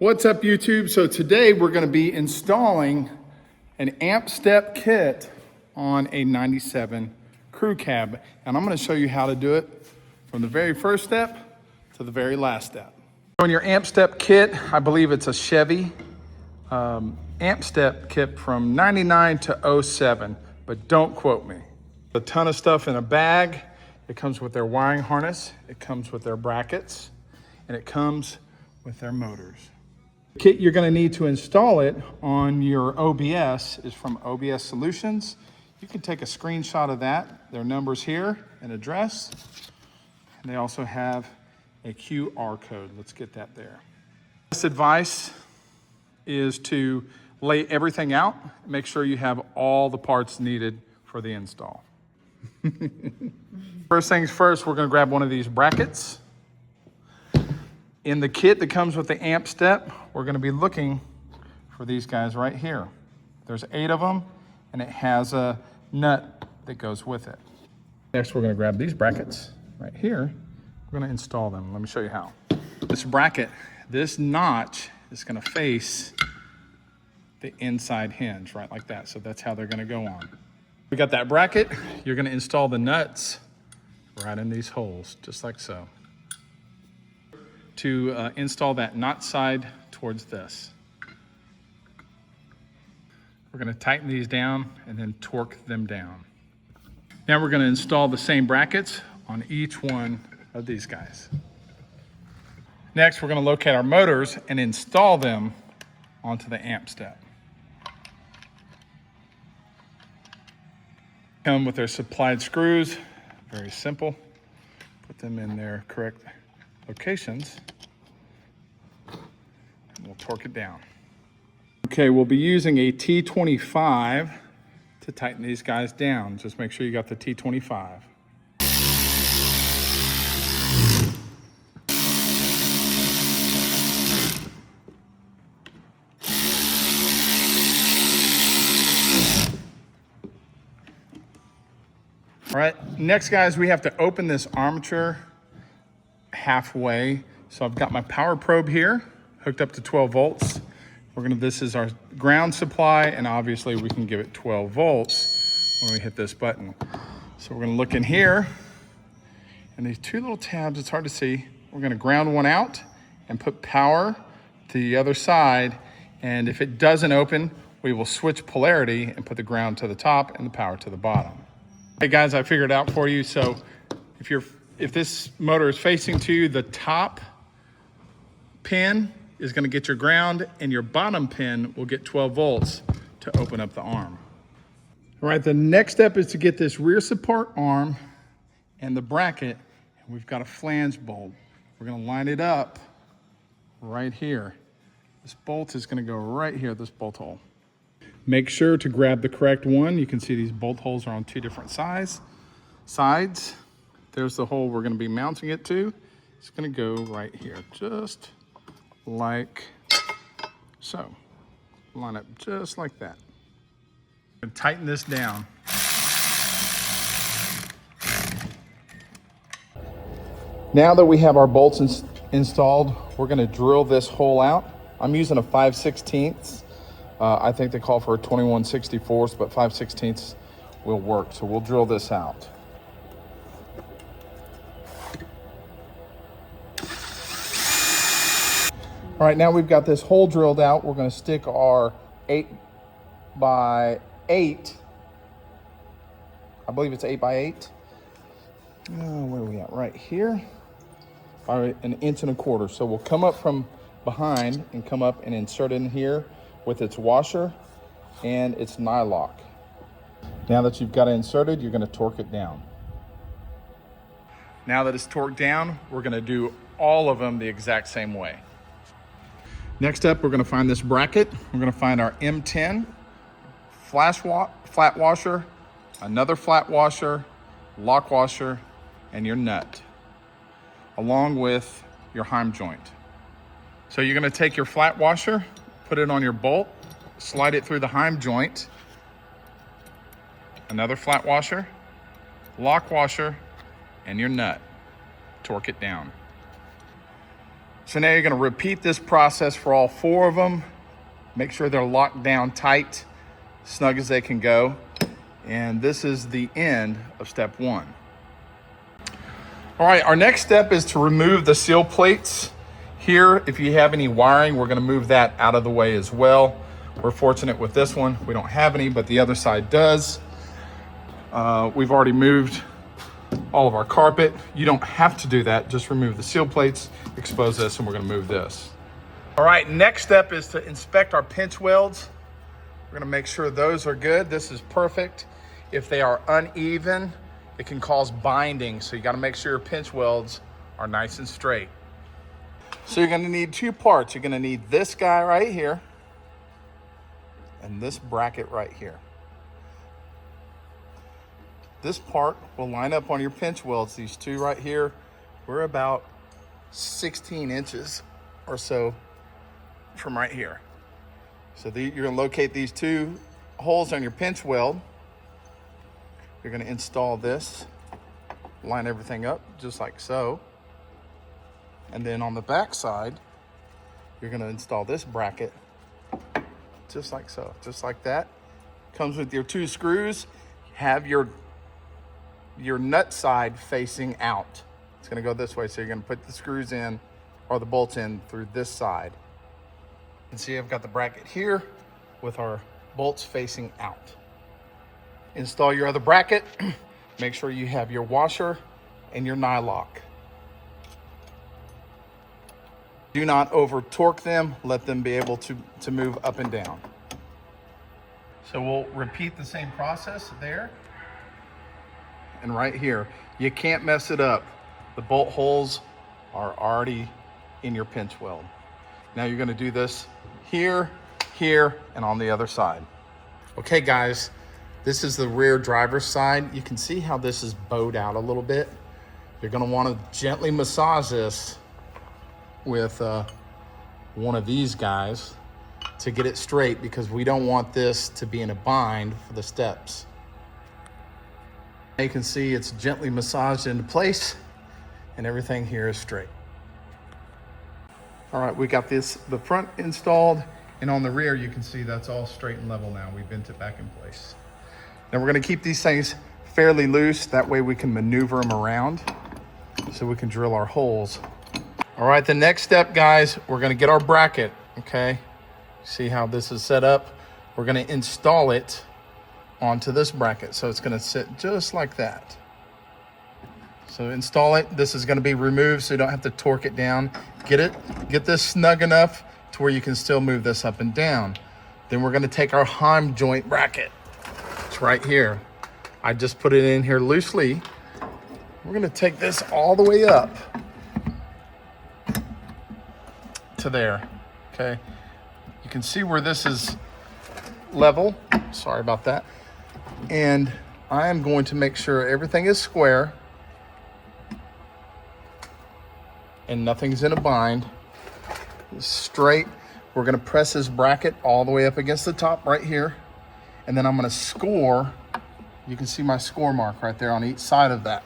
What's up, YouTube? So today we're going to be installing an amp step kit on a 97 crew cab, and I'm going to show you how to do it from the very first step to the very last step. On your amp step kit, I believe it's a Chevy amp step kit from 99 to 07, but don't quote me. A ton of stuff in a bag. It comes with their wiring harness, it comes with their brackets, and it comes with their motors. The kit you're going to need to install it on your OBS is from OBS Solutions. You can take a screenshot of that. Their number's here, an address, and they also have a QR code. Let's get that there. This advice is to lay everything out. Make sure you have all the parts needed for the install. First things first, we're going to grab one of these brackets. In the kit that comes with the amp step, we're going to be looking for these guys right here. There's 8 of them, and it has a nut that goes with it. Next, we're going to grab these brackets right here. We're going to install them. Let me show you how. This bracket, this notch is going to face the inside hinge, right like that. So that's how they're going to go on. We got that bracket. You're going to install the nuts right in these holes, just like so. To install that nut side towards this. We're going to tighten these down and then torque them down. Now we're going to install the same brackets on each one of these guys. Next, we're going to locate our motors and install them onto the amp step. Come with their supplied screws, very simple. Put them in their correct locations, and we'll torque it down. Okay, we'll be using a T25 to tighten these guys down. Just make sure you got the T25. All right, next guys, we have to open this armature halfway. So I've got my power probe here, hooked up to 12 volts. This is our ground supply, and obviously we can give it 12 volts when we hit this button. So we're gonna look in here, and these 2 little tabs, it's hard to see. We're gonna ground one out and put power to the other side, and if it doesn't open, we will switch polarity and put the ground to the top and the power to the bottom. Hey guys, I figured it out for you. So if this motor is facing to you, the top pin is going to get your ground, and your bottom pin will get 12 volts to open up the arm. All right, the next step is to get this rear support arm and the bracket, and we've got a flange bolt. We're going to line it up right here. This bolt is going to go right here, this bolt hole. Make sure to grab the correct one. You can see these bolt holes are on 2 different sides. There's the hole we're going to be mounting it to. It's going to go right here, just like so. Line up just like that. And tighten this down. Now that we have our bolts installed, we're going to drill this hole out. I'm using a 5/16. I think they call for a 21/64, but 5/16 will work. So we'll drill this out. All right, now we've got this hole drilled out. We're going to stick our 8x8. I believe it's 8x8. Where are we at? Right here. All right, 1 1/4 inches. So we'll come up from behind and come up and insert it in here with its washer and its nylock. Now that you've got it inserted, you're going to torque it down. Now that it's torqued down, we're going to do all of them the exact same way. Next up, we're going to find this bracket. We're going to find our M10 flat washer, another flat washer, lock washer, and your nut, along with your heim joint. So you're going to take your flat washer, put it on your bolt, slide it through the heim joint, another flat washer, lock washer, and your nut. Torque it down. So now you're gonna repeat this process for all 4 of them. Make sure they're locked down tight, snug as they can go. And this is the end of step 1. All right, our next step is to remove the seal plates. Here, if you have any wiring, we're gonna move that out of the way as well. We're fortunate with this one, we don't have any, but the other side does. We've already moved all of our carpet. You don't have to do that, just remove the seal plates, expose this, and we're gonna move this. All right, next step is to inspect our pinch welds. We're gonna make sure those are good. This is perfect. If they are uneven, it can cause binding, so you gotta make sure your pinch welds are nice and straight. So you're gonna need 2 parts. You're gonna need this guy right here and this bracket right here. This part will line up on your pinch welds. These 2 right here, we're about 16 inches or so from right here. So you're gonna locate these 2 holes on your pinch weld. You're gonna install this, line everything up just like so. And then on the back side, you're gonna install this bracket just like so, just like that. Comes with your 2 screws. Have your nut side facing out. It's gonna go this way, so you're gonna put the screws in or the bolts in through this side. And see, I've got the bracket here with our bolts facing out. Install your other bracket. Make sure you have your washer and your nylock. Do not over torque them. Let them be able to move up and down. So we'll repeat the same process there. And right here, you can't mess it up. The bolt holes are already in your pinch weld. Now you're gonna do this here, here, and on the other side. Okay guys, this is the rear driver's side. You can see how this is bowed out a little bit. You're gonna wanna gently massage this with one of these guys to get it straight, because we don't want this to be in a bind for the steps. You can see it's gently massaged into place and everything here is straight. All right, we got the front installed, and on the rear you can see that's all straight and level now. We bent it back in place. Now we're gonna keep these things fairly loose, that way we can maneuver them around so we can drill our holes. All right, the next step, guys, we're gonna get our bracket, okay? See how this is set up? We're gonna install it onto this bracket. So it's gonna sit just like that. So install it. This is gonna be removed so you don't have to torque it down. Get this snug enough to where you can still move this up and down. Then we're gonna take our heim joint bracket. It's right here. I just put it in here loosely. We're gonna take this all the way up to there, okay? You can see where this is level. Sorry about that. And I am going to make sure everything is square and nothing's in a bind. It's straight. We're gonna press this bracket all the way up against the top right here. And then I'm gonna score. You can see my score mark right there on each side of that.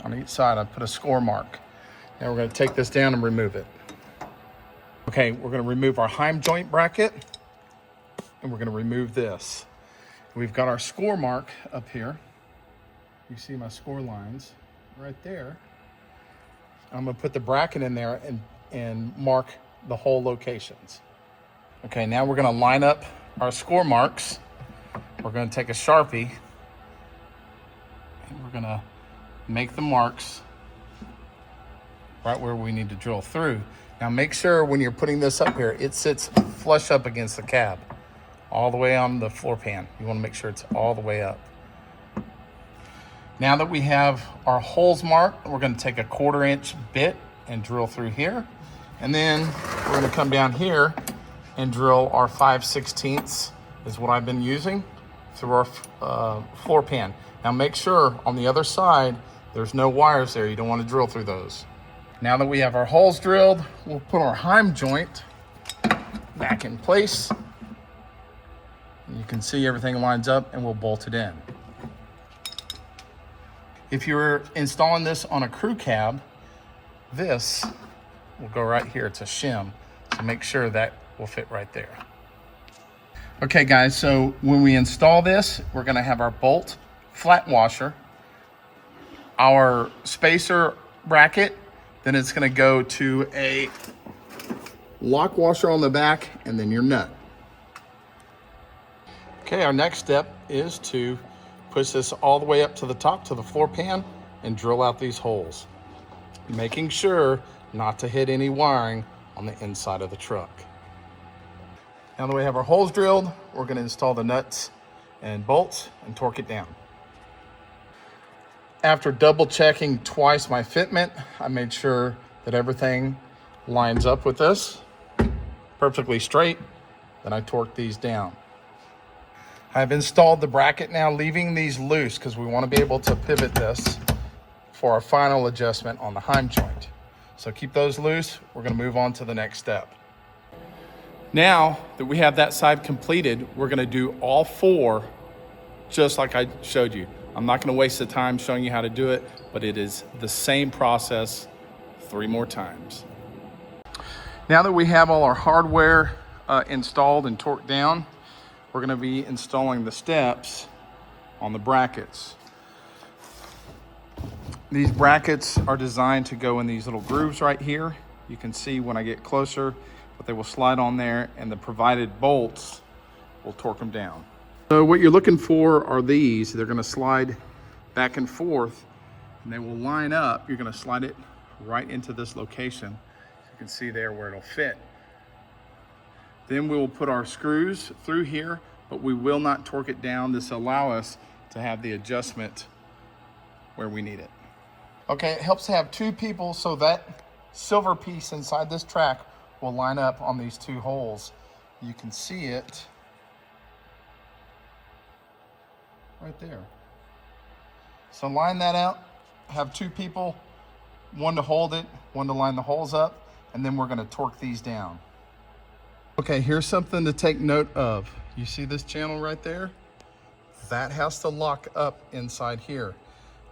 On each side, I put a score mark. Now we're gonna take this down and remove it. Okay, we're gonna remove our heim joint bracket, and we're gonna remove this. We've got our score mark up here. You see my score lines right there. I'm gonna put the bracket in there and mark the whole locations. Okay, now we're gonna line up our score marks. We're gonna take a Sharpie, and we're gonna make the marks right where we need to drill through. Now make sure when you're putting this up here, it sits flush up against the cab, all the way on the floor pan. You wanna make sure it's all the way up. Now that we have our holes marked, we're gonna take a 1/4" bit and drill through here. And then we're gonna come down here and drill our 5/16 is what I've been using through our floor pan. Now make sure on the other side, there's no wires there. You don't wanna drill through those. Now that we have our holes drilled, we'll put our heim joint back in place. You can see everything lines up, and we'll bolt it in. If you're installing this on a crew cab, this will go right here. It's a shim, so make sure that will fit right there. Okay guys, so when we install this, we're gonna have our bolt flat washer, our spacer bracket, then it's gonna go to a lock washer on the back, and then your nut. Okay, our next step is to push this all the way up to the top to the floor pan and drill out these holes, making sure not to hit any wiring on the inside of the truck. Now that we have our holes drilled, we're going to install the nuts and bolts and torque it down. After double checking twice my fitment, I made sure that everything lines up with this perfectly straight. Then I torque these down. I've installed the bracket now, leaving these loose because we want to be able to pivot this for our final adjustment on the heim joint. So keep those loose. We're going to move on to the next step. Now that we have that side completed, we're going to do all four just like I showed you. I'm not going to waste the time showing you how to do it, but it is the same process 3 more times. Now that we have all our hardware installed and torqued down, we're going to be installing the steps on the brackets. These brackets are designed to go in these little grooves right here. You can see when I get closer, but they will slide on there, and the provided bolts will torque them down. So what you're looking for are these. They're going to slide back and forth, and they will line up. You're going to slide it right into this location. You can see there where it'll fit. Then we will put our screws through here, but we will not torque it down. This will allow us to have the adjustment where we need it. Okay, it helps to have 2 people so that silver piece inside this track will line up on these 2 holes. You can see it right there. So line that out, have 2 people, 1 to hold it, 1 to line the holes up, and then we're going to torque these down. Okay, here's something to take note of. You see this channel right there? That has to lock up inside here.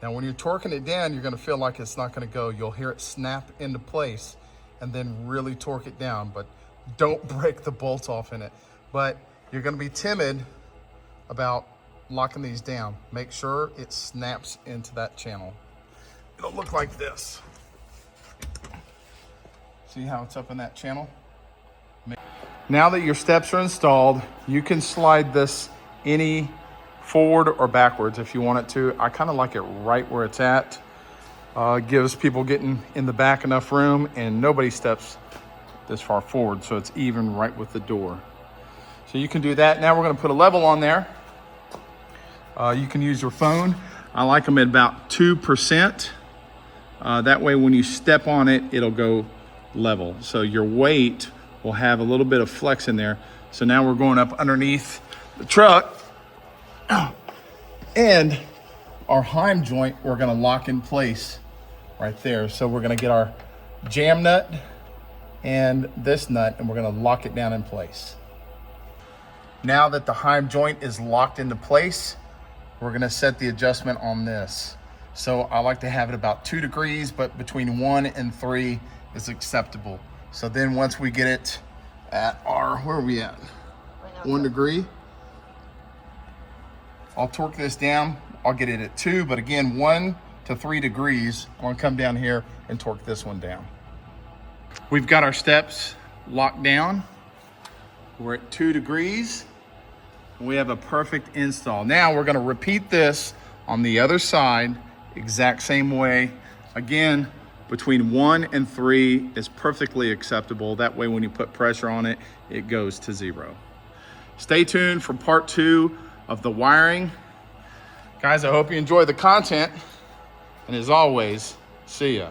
Now when you're torquing it down, you're going to feel like it's not going to go. You'll hear it snap into place and then really torque it down, but don't break the bolts off in it. But you're going to be timid about locking these down. Make sure it snaps into that channel. It'll look like this. See how it's up in that channel? Now that your steps are installed, you can slide this any forward or backwards if you want it to. I kind of like it right where it's at. Gives people getting in the back enough room, and nobody steps this far forward, so it's even right with the door. So you can do that. Now we're going to put a level on there. You can use your phone. I like them at about 2%. That way when you step on it, it'll go level. So your weight will have a little bit of flex in there. So now we're going up underneath the truck, and our heim joint we're going to lock in place right there. So we're going to get our jam nut and this nut, and we're going to lock it down in place. Now that the heim joint is locked into place, we're going to set the adjustment on this. So I like to have it about 2 degrees, but between 1 and 3 is acceptable. So then once we get it at our, where are we at? 1 degree. I'll torque this down. I'll get it at 2, but again, 1 to 3 degrees. I'm gonna come down here and torque this one down. We've got our steps locked down. We're at 2 degrees. We have a perfect install. Now we're gonna repeat this on the other side, exact same way. Again, between 1 and 3 is perfectly acceptable. That way when you put pressure on it, it goes to 0. Stay tuned for part 2 of the wiring. Guys, I hope you enjoy the content. And as always, see ya.